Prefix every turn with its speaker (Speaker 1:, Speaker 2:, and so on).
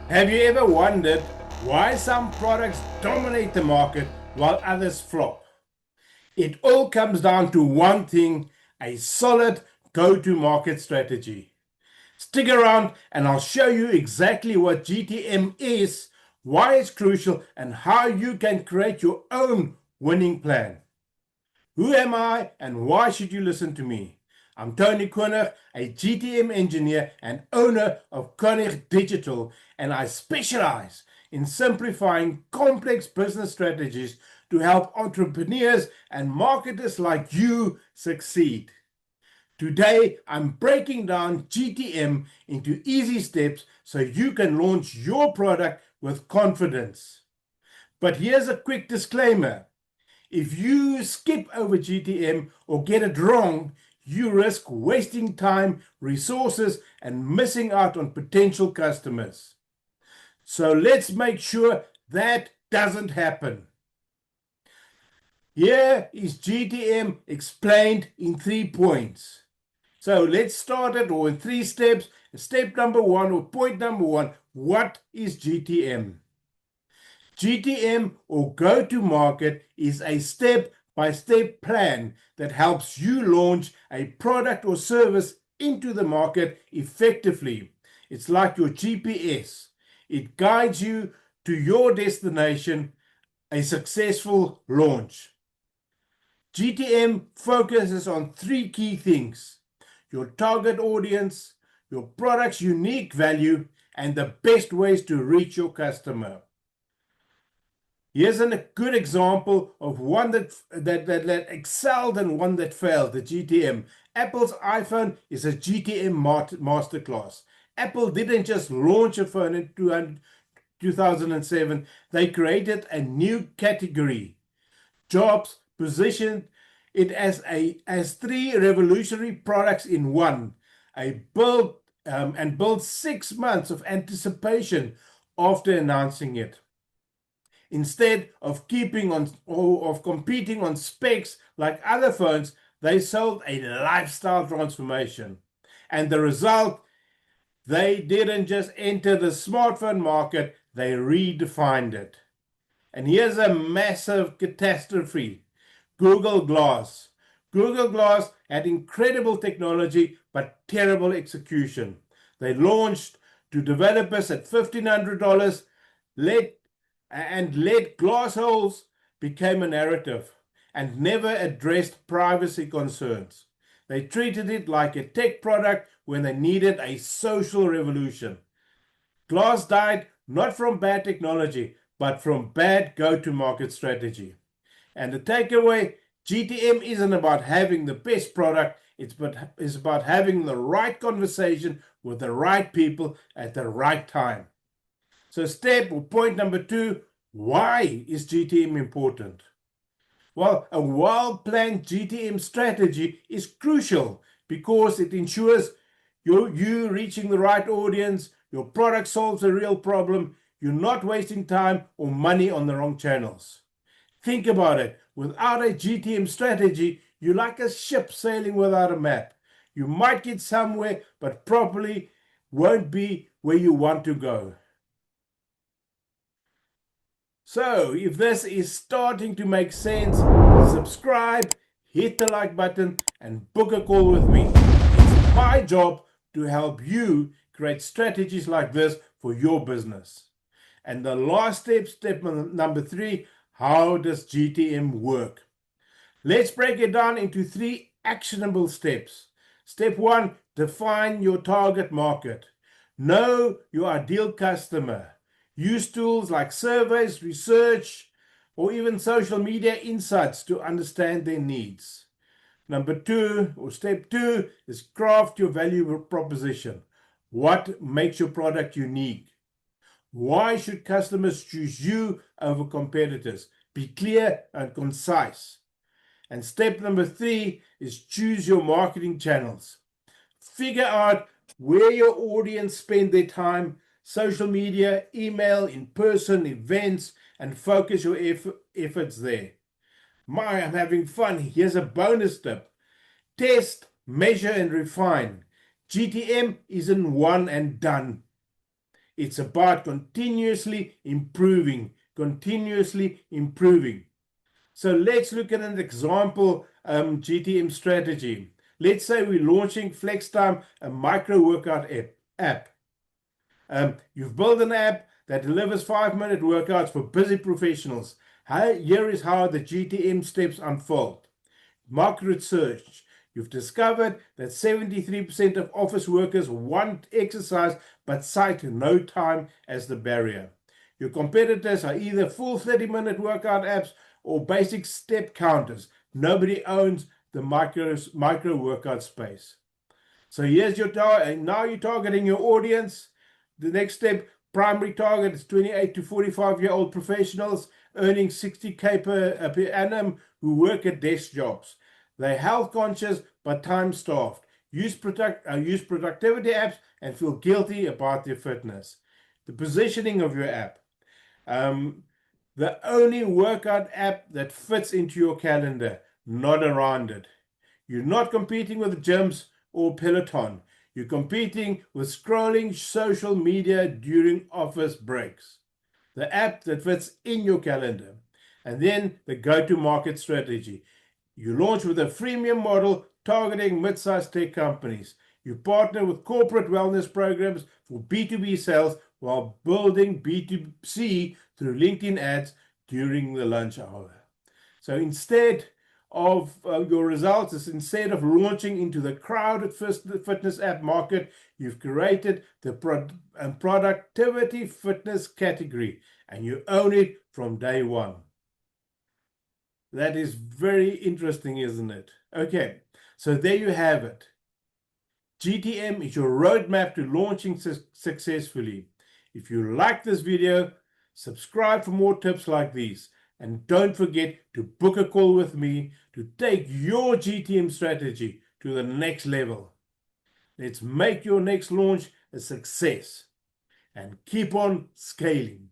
Speaker 1: Have you ever wondered why some products dominate the market while others flop? It all comes down to one thing: a solid go-to-market strategy. Stick around and I'll show you exactly what GTM is, why it's crucial, and how you can create your own winning plan. Who am I and why should you listen to me? I'm Tony Koenig, a GTM engineer and owner of Koenig Digital, and I specialize in simplifying complex business strategies to help entrepreneurs and marketers like you succeed. Today, I'm breaking down GTM into easy steps so you can launch your product with confidence. But here's a quick disclaimer. If you skip over GTM or get it wrong, you risk wasting time, resources, and missing out on potential customers. So let's make sure that doesn't happen. Here is GTM explained in 3 points. So let's start it all in 3 steps. Step number 1, or point number 1, what is GTM? GTM, or go to market, is a step-by-step plan that helps you launch a product or service into the market effectively. It's like your GPS. It guides you to your destination, a successful launch. GTM focuses on 3 key things: your target audience, your product's unique value, and the best ways to reach your customer. Here's a good example of one that excelled and one that failed, the GTM. Apple's iPhone is a GTM masterclass. Apple didn't just launch a phone in 2007, they created a new category. Jobs positioned it as 3 revolutionary products in one. Built 6 months of anticipation after announcing it. Instead of competing on specs like other phones, they sold a lifestyle transformation. And the result, they didn't just enter the smartphone market, they redefined it. And here's a massive catastrophe: Google Glass. Google Glass had incredible technology but terrible execution. They launched to developers at $1,500, let glass holes became a narrative and never addressed privacy concerns. They treated it like a tech product when they needed a social revolution. Glass died not from bad technology, but from bad go-to-market strategy. And the takeaway: GTM isn't about having the best product, it's about having the right conversation with the right people at the right time. So step or point number 2, why is GTM important? Well, a well-planned GTM strategy is crucial because it ensures you reaching the right audience, your product solves a real problem, you're not wasting time or money on the wrong channels. Think about it. Without a GTM strategy, you're like a ship sailing without a map. You might get somewhere, but probably won't be where you want to go. So, if this is starting to make sense, subscribe, hit the like button, and book a call with me. It's my job to help you create strategies like this for your business. And the last step number 3, how does GTM work? Let's break it down into 3 actionable steps. Step 1, define your target market. Know your ideal customer. Use tools like surveys, research, or even social media insights to understand their needs. Number 2, or step 2, is craft your value proposition. What makes your product unique? Why should customers choose you over competitors? Be clear and concise. And step number 3 is choose your marketing channels. Figure out where your audience spend their time: social media, email, in-person events, and focus your efforts there. I'm having fun. Here's a bonus tip: test, measure, and refine. GTM isn't one and done. It's about continuously improving, continuously improving. So let's look at an example GTM strategy. Let's say we're launching FlexTime, a micro workout app. You've built an app that delivers 5-minute workouts for busy professionals. Here is how the GTM steps unfold. Market research. You've discovered that 73% of office workers want exercise but cite no time as the barrier. Your competitors are either full 30-minute workout apps or basic step counters. Nobody owns the micro workout space. So here's your target. Now you're targeting your audience. The next step, primary target is 28 to 45-year-old professionals earning 60K per annum who work at desk jobs. They're health conscious but time starved. Use productivity apps and feel guilty about their fitness. The positioning of your app. The only workout app that fits into your calendar, not around it. You're not competing with gyms or Peloton. You're competing with scrolling social media during office breaks. The app that fits in your calendar. And then the go-to-market strategy. You launch with a freemium model targeting mid-sized tech companies. You partner with corporate wellness programs for B2B sales while building B2C through LinkedIn ads during the lunch hour. So instead of your results is instead of launching into the crowded fitness app market, you've created the productivity fitness category and you own it from day one. That is very interesting, isn't it? Okay, so there you have it. GTM is your roadmap to launching successfully. If you like this video, subscribe for more tips like these. And don't forget to book a call with me to take your GTM strategy to the next level. Let's make your next launch a success and keep on scaling.